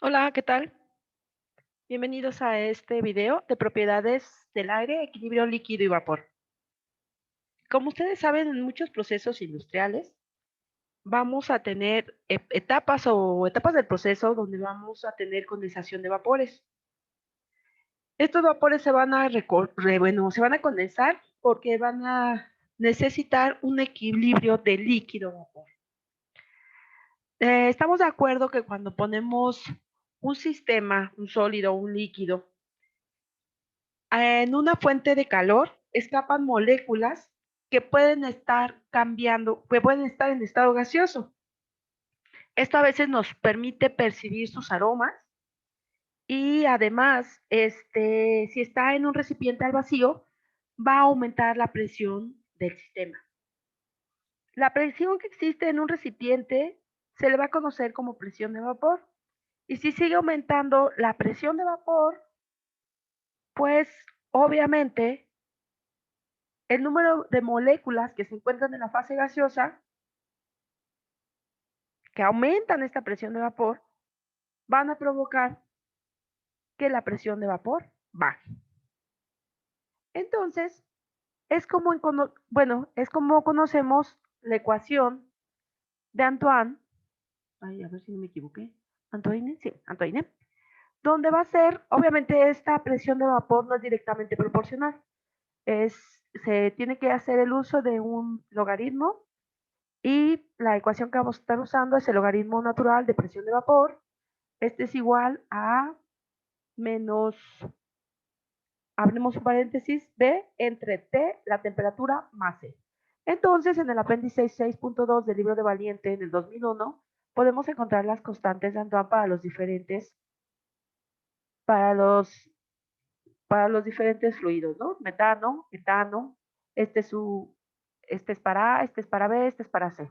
Hola, ¿qué tal? Bienvenidos a este video de propiedades del aire, equilibrio líquido y vapor. Como ustedes saben, en muchos procesos industriales vamos a tener etapas del proceso donde vamos a tener condensación de vapores. Estos vapores se van a se van a condensar porque van a necesitar un equilibrio de líquido-vapor. Estamos de acuerdo que cuando ponemos un sistema, un sólido, un líquido, en una fuente de calor escapan moléculas que pueden estar cambiando, que pueden estar en estado gaseoso. Esto a veces nos permite percibir sus aromas y además, si está en un recipiente al vacío, va a aumentar la presión del sistema. La presión que existe en un recipiente se le va a conocer como presión de vapor. Y si sigue aumentando la presión de vapor, pues obviamente el número de moléculas que se encuentran en la fase gaseosa, que aumentan esta presión de vapor, van a provocar que la presión de vapor baje. Entonces, es como conocemos la ecuación de Antoine, ay, a ver si no me equivoqué, Antoine, sí, Antoine, donde va a ser, obviamente esta presión de vapor no es directamente proporcional, se tiene que hacer el uso de un logaritmo. Y la ecuación que vamos a estar usando es el logaritmo natural de presión de vapor. Este es igual a menos, abrimos un paréntesis, B entre T, la temperatura, más C. Entonces, en el apéndice 6.2 del libro de Valiente en el 2001, podemos encontrar las constantes de Antoine para los, para los diferentes fluidos, ¿no? Metano, etano, este es, su, este es para A, este es para B, este es para C.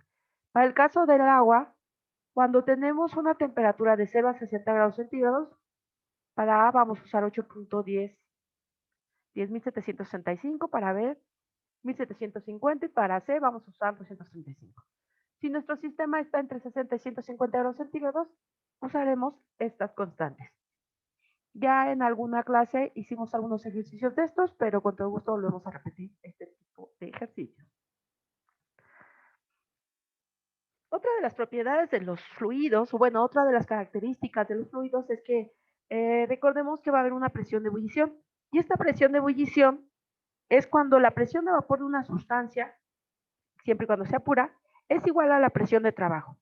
Para el caso del agua, cuando tenemos una temperatura de 0 a 60 grados centígrados, para A vamos a usar 8.10, 10.765, para B 1.750 y para C vamos a usar 235. Si nuestro sistema está entre 60 y 150 grados centígrados, usaremos estas constantes. Ya en alguna clase hicimos algunos ejercicios de estos, pero con todo gusto volvemos a repetir este tipo de ejercicios. Otra de las propiedades de los fluidos, o bueno, otra de las características de los fluidos es que recordemos que va a haber una presión de ebullición. Y esta presión de ebullición es cuando la presión de vapor de una sustancia, siempre y cuando sea pura, es igual a la presión de trabajo.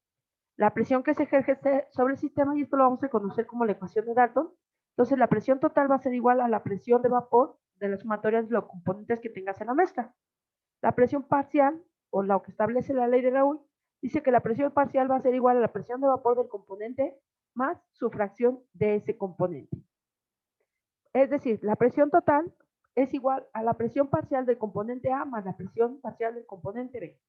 La presión que se ejerce sobre el sistema, y esto lo vamos a conocer como la ecuación de Dalton, entonces la presión total va a ser igual a la presión de vapor de las sumatorias de los componentes que tengas en la mezcla. La presión parcial, o lo que establece la ley de Raúl, dice que la presión parcial va a ser igual a la presión de vapor del componente más su fracción de ese componente. Es decir, la presión total es igual a la presión parcial del componente A más la presión parcial del componente B.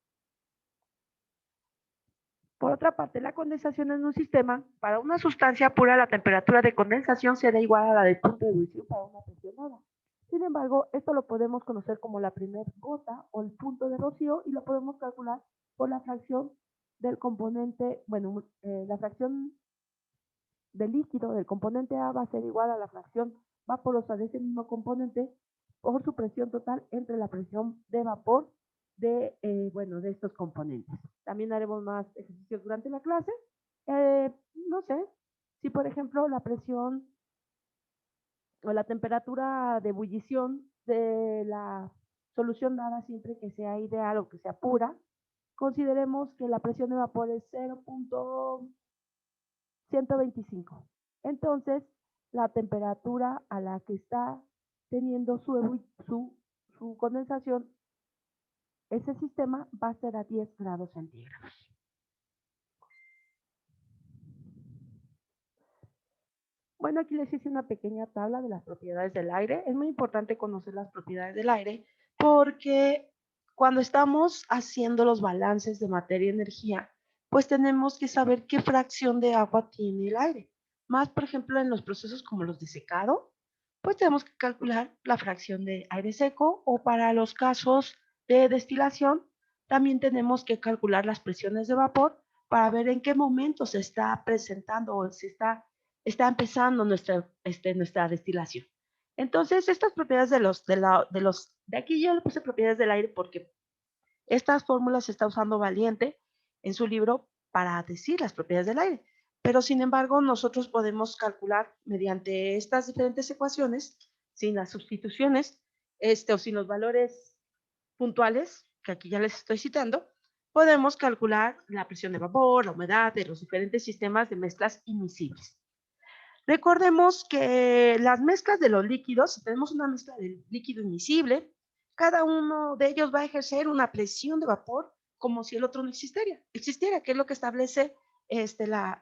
Por otra parte, la condensación en un sistema, para una sustancia pura, la temperatura de condensación será igual a la del punto de ebullición para una presionada. Sin embargo, esto lo podemos conocer como la primera gota o el punto de rocío y lo podemos calcular por la fracción del componente, la fracción del líquido del componente A va a ser igual a la fracción vaporosa de ese mismo componente por su presión total entre la presión de vapor de estos componentes. También haremos más ejercicios durante la clase. No sé, si por ejemplo la presión o la temperatura de ebullición de la solución dada siempre que sea ideal o que sea pura, consideremos que la presión de vapor es 0.125. Entonces, la temperatura a la que está teniendo su condensación, ese sistema va a ser a 10 grados centígrados. Bueno, aquí les hice una pequeña tabla de las propiedades del aire. Es muy importante conocer las propiedades del aire porque cuando estamos haciendo los balances de materia y energía, pues tenemos que saber qué fracción de agua tiene el aire. Más, por ejemplo, en los procesos como los de secado, pues tenemos que calcular la fracción de aire seco o para los casos de destilación, también tenemos que calcular las presiones de vapor para ver en qué momento se está presentando o se está está empezando nuestra destilación. Entonces, estas propiedades de aquí yo le puse propiedades del aire porque estas fórmulas se está usando Valiente en su libro para decir las propiedades del aire. Pero sin embargo, nosotros podemos calcular mediante estas diferentes ecuaciones, sin las sustituciones, o sin los valores puntuales, que aquí ya les estoy citando, podemos calcular la presión de vapor, la humedad de los diferentes sistemas de mezclas inmisibles. Recordemos que las mezclas de los líquidos, si tenemos una mezcla de líquido inmisible, cada uno de ellos va a ejercer una presión de vapor como si el otro no existiera, que es lo que establece la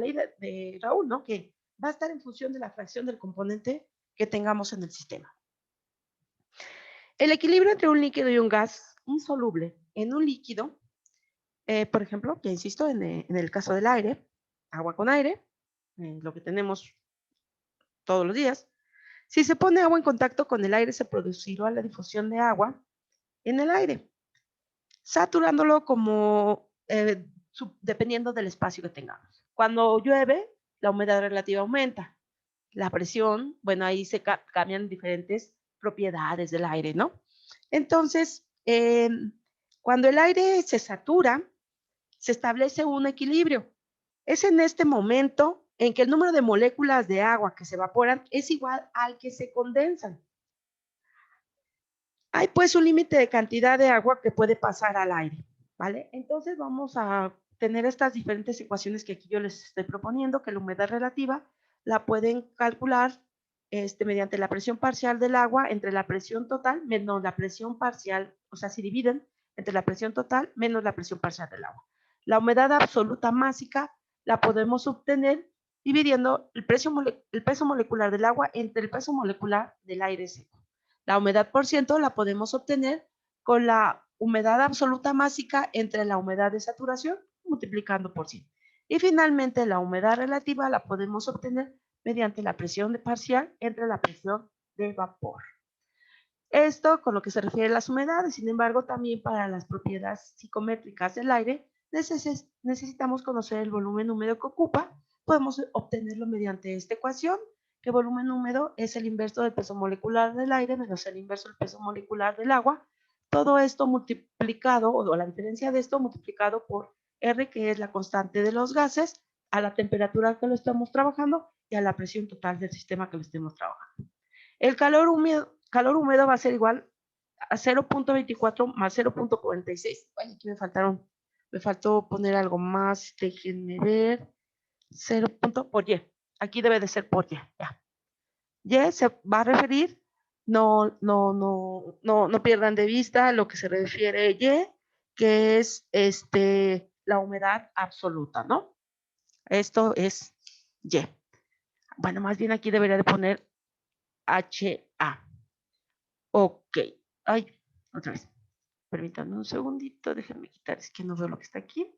ley de Raúl, ¿no? Que va a estar en función de la fracción del componente que tengamos en el sistema. El equilibrio entre un líquido y un gas insoluble en un líquido, por ejemplo, ya insisto, en el caso del aire, agua con aire, lo que tenemos todos los días. Si se pone agua en contacto con el aire, se producirá la difusión de agua en el aire, saturándolo como dependiendo del espacio que tengamos. Cuando llueve, la humedad relativa aumenta. La presión, bueno, ahí se cambian diferentes propiedades del aire, ¿no? Entonces, cuando el aire se satura, se establece un equilibrio. Es en este momento en que el número de moléculas de agua que se evaporan es igual al que se condensan. Hay pues un límite de cantidad de agua que puede pasar al aire, ¿vale? Entonces vamos a tener estas diferentes ecuaciones que aquí yo les estoy proponiendo, que la humedad relativa la pueden calcular mediante la presión parcial del agua entre la presión total menos la presión parcial, o sea, si dividen entre la presión total menos la presión parcial del agua. La humedad absoluta másica la podemos obtener dividiendo el peso molecular del agua entre el peso molecular del aire seco. La humedad por ciento la podemos obtener con la humedad absoluta másica entre la humedad de saturación multiplicando por 100. Y finalmente la humedad relativa la podemos obtener mediante la presión parcial entre la presión de vapor. Esto con lo que se refiere a las humedades. Sin embargo, también para las propiedades psicométricas del aire necesitamos conocer el volumen húmedo que ocupa. Podemos obtenerlo mediante esta ecuación, que volumen húmedo es el inverso del peso molecular del aire menos el inverso del peso molecular del agua. Todo esto multiplicado, o la diferencia de esto multiplicado por R, que es la constante de los gases, a la temperatura que lo estamos trabajando y a la presión total del sistema que lo estemos trabajando. El calor húmedo va a ser igual a 0.24 más 0.46. Bueno, aquí me faltó poner algo más, déjenme ver, 0. Por Y, aquí debe de ser por Y, ya. Y se va a referir, no pierdan de vista lo que se refiere Y, que es la humedad absoluta, ¿no? Esto es Y. Bueno, más bien aquí debería de poner HA. Ok. Ay, otra vez. Permítanme un segundito, déjenme quitar, es que no veo lo que está aquí.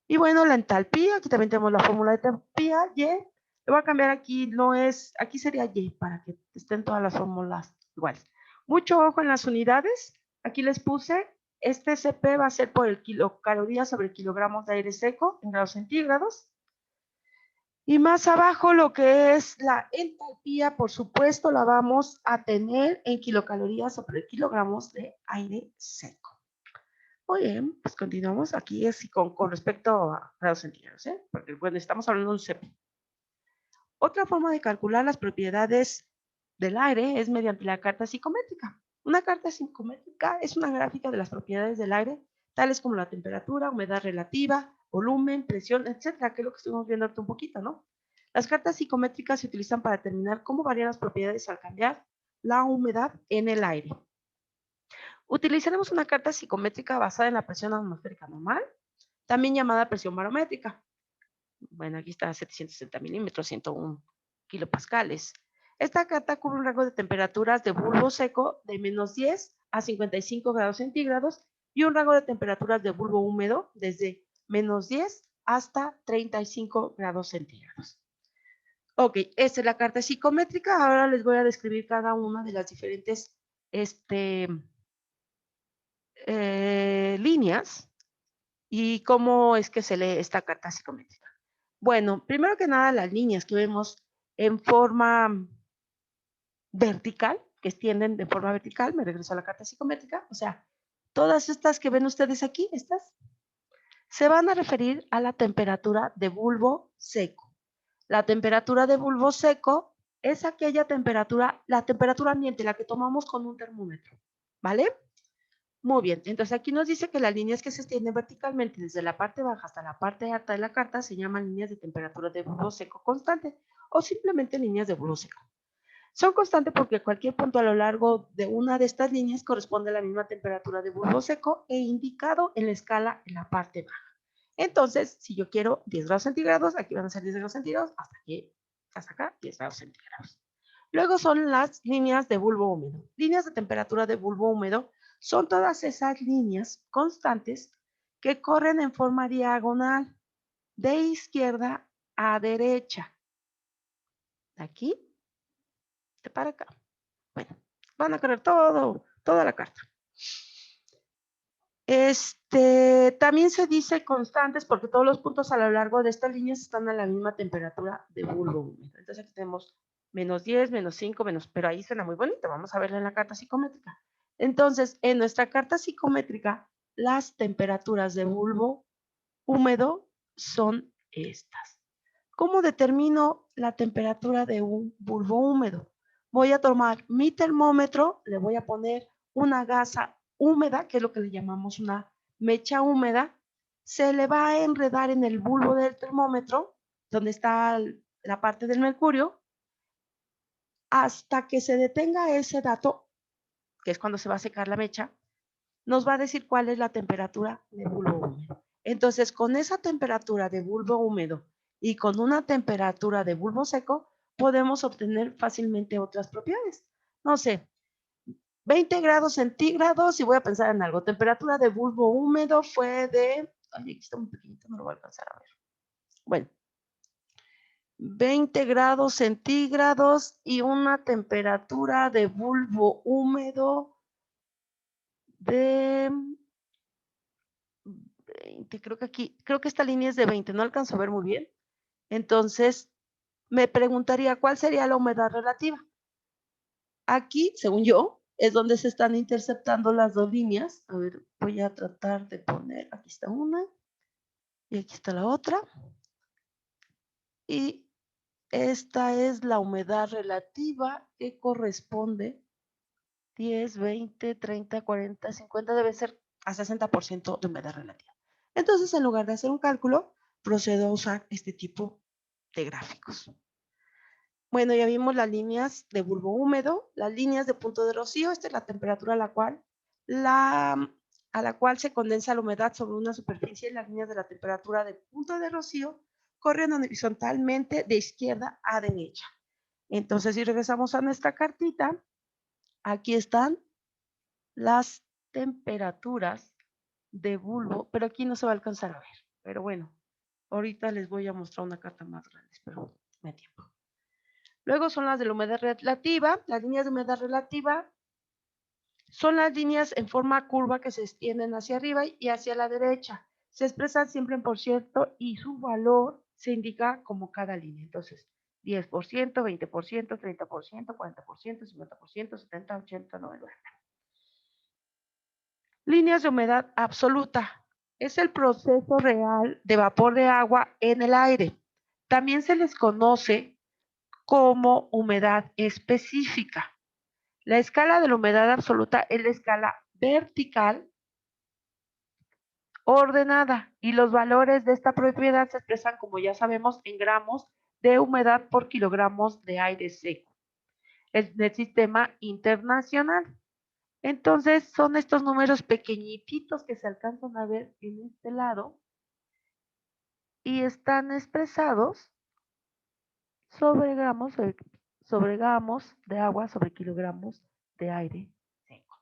Y bueno, la entalpía, aquí también tenemos la fórmula de entalpía, Y. Le voy a cambiar aquí, no es, aquí sería Y, para que estén todas las fórmulas iguales. Mucho ojo en las unidades. Aquí les puse, este CP va a ser por el kilocalorías sobre kilogramos de aire seco en grados centígrados. Y más abajo lo que es la entalpía, por supuesto, la vamos a tener en kilocalorías sobre kilogramos de aire seco. Muy bien, pues continuamos aquí así con respecto a grados centígrados, porque bueno, estamos hablando de un CP. Otra forma de calcular las propiedades del aire es mediante la carta psicométrica. Una carta psicométrica es una gráfica de las propiedades del aire, tales como la temperatura, humedad relativa, volumen, presión, etcétera, que es lo que estuvimos viendo ahorita un poquito, ¿no? Las cartas psicométricas se utilizan para determinar cómo varían las propiedades al cambiar la humedad en el aire. Utilizaremos una carta psicométrica basada en la presión atmosférica normal, también llamada presión barométrica. Bueno, aquí está 760 milímetros, 101 kilopascales. Esta carta cubre un rango de temperaturas de bulbo seco de menos 10 a 55 grados centígrados y un rango de temperaturas de bulbo húmedo desde menos 10 hasta 35 grados centígrados. Ok, esta es la carta psicométrica. Ahora les voy a describir cada una de las diferentes líneas y cómo es que se lee esta carta psicométrica. Bueno, primero que nada, las líneas que vemos en forma vertical, que extienden de forma vertical, me regreso a la carta psicométrica, o sea, todas estas que ven ustedes aquí, estas, se van a referir a la temperatura de bulbo seco. La temperatura de bulbo seco es aquella temperatura, la temperatura ambiente, la que tomamos con un termómetro, ¿vale? Muy bien, entonces aquí nos dice que las líneas que se extienden verticalmente desde la parte baja hasta la parte alta de la carta se llaman líneas de temperatura de bulbo seco constante o simplemente líneas de bulbo seco. Son constantes porque cualquier punto a lo largo de una de estas líneas corresponde a la misma temperatura de bulbo seco e indicado en la escala en la parte baja. Entonces, si yo quiero 10 grados centígrados, aquí van a ser 10 grados centígrados, hasta acá 10 grados centígrados. Luego son las líneas de bulbo húmedo. Líneas de temperatura de bulbo húmedo son todas esas líneas constantes que corren en forma diagonal de izquierda a derecha. De aquí, de para acá. Bueno, van a correr toda la carta. También se dice constantes porque todos los puntos a lo largo de estas líneas están a la misma temperatura de bulbo húmedo. Entonces aquí tenemos menos 10, menos 5, pero ahí suena muy bonito. Vamos a verla en la carta psicométrica. Entonces, en nuestra carta psicométrica, las temperaturas de bulbo húmedo son estas. ¿Cómo determino la temperatura de un bulbo húmedo? Voy a tomar mi termómetro, le voy a poner una gasa húmeda, que es lo que le llamamos una mecha húmeda, se le va a enredar en el bulbo del termómetro, donde está la parte del mercurio, hasta que se detenga ese dato, que es cuando se va a secar la mecha, nos va a decir cuál es la temperatura de bulbo húmedo. Entonces, con esa temperatura de bulbo húmedo y con una temperatura de bulbo seco, podemos obtener fácilmente otras propiedades. No sé, 20 grados centígrados, y voy a pensar en algo. Temperatura de bulbo húmedo fue de... Ay, aquí está muy pequeñito, no lo voy a alcanzar a ver. Bueno, 20 grados centígrados y una temperatura de bulbo húmedo de 20, creo que esta línea es de 20, no alcanzo a ver muy bien. Entonces, me preguntaría, ¿cuál sería la humedad relativa? Aquí, según yo, es donde se están interceptando las dos líneas. A ver, voy a tratar de poner, aquí está una y aquí está la otra. Y esta es la humedad relativa que corresponde 10, 20, 30, 40, 50, debe ser a 60% de humedad relativa. Entonces, en lugar de hacer un cálculo, procedo a usar este tipo de gráficos. Bueno, ya vimos las líneas de bulbo húmedo, las líneas de punto de rocío, esta es la temperatura a la cual se condensa la humedad sobre una superficie, y las líneas de la temperatura de punto de rocío corren horizontalmente de izquierda a derecha. Entonces, si regresamos a nuestra cartita, aquí están las temperaturas de bulbo, pero aquí no se va a alcanzar a ver. Pero bueno, ahorita les voy a mostrar una carta más grande, pero me tiempo. Luego son las de la humedad relativa. Las líneas de humedad relativa son las líneas en forma curva que se extienden hacia arriba y hacia la derecha. Se expresan siempre en % y su valor se indica como cada línea. Entonces, 10%, 20%, 30%, 40%, 50%, 70, 80, 90. Líneas de humedad absoluta. Es el proceso real de vapor de agua en el aire. También se les conoce como humedad específica. La escala de la humedad absoluta es la escala vertical ordenada y los valores de esta propiedad se expresan, como ya sabemos, en gramos de humedad por kilogramos de aire seco. Es del sistema internacional. Entonces, son estos números pequeñitos que se alcanzan a ver en este lado y están expresados sobre gramos de agua sobre kilogramos de aire seco.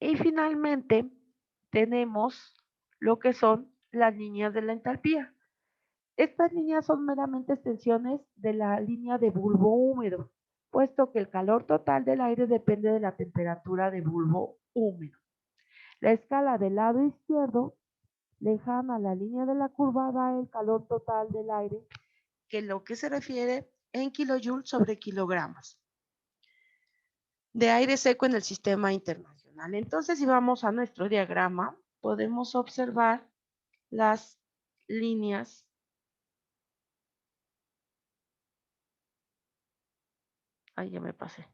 Y finalmente, tenemos lo que son las líneas de la entalpía. Estas líneas son meramente extensiones de la línea de bulbo húmedo, puesto que el calor total del aire depende de la temperatura de bulbo húmedo. La escala del lado izquierdo lejana a la línea de la curva da el calor total del aire, que lo que se refiere en kilojoules sobre kilogramos de aire seco en el sistema internacional. Entonces, si vamos a nuestro diagrama, podemos observar las líneas ahí ya me pasé.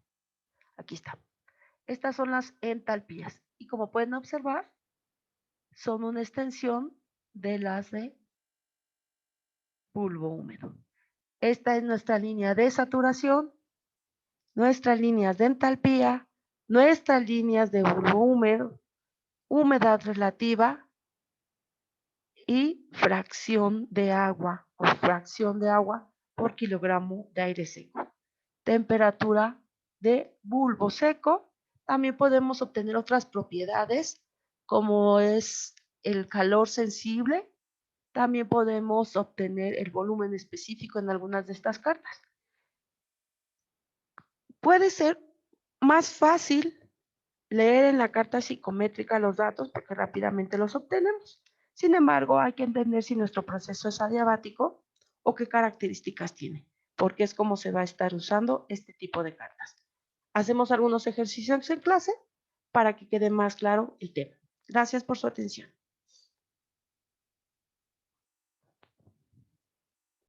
Aquí está. Estas son las entalpías. Y como pueden observar, son una extensión de las de bulbo húmedo. Esta es nuestra línea de saturación, nuestras líneas de entalpía, nuestras líneas de bulbo húmedo, humedad relativa y fracción de agua por kilogramo de aire seco. Temperatura de bulbo seco. También podemos obtener otras propiedades como es el calor sensible. También podemos obtener el volumen específico en algunas de estas cartas. Puede ser más fácil leer en la carta psicométrica los datos porque rápidamente los obtenemos. Sin embargo, hay que entender si nuestro proceso es adiabático o qué características tiene, porque es como se va a estar usando este tipo de cartas. Hacemos algunos ejercicios en clase para que quede más claro el tema. Gracias por su atención.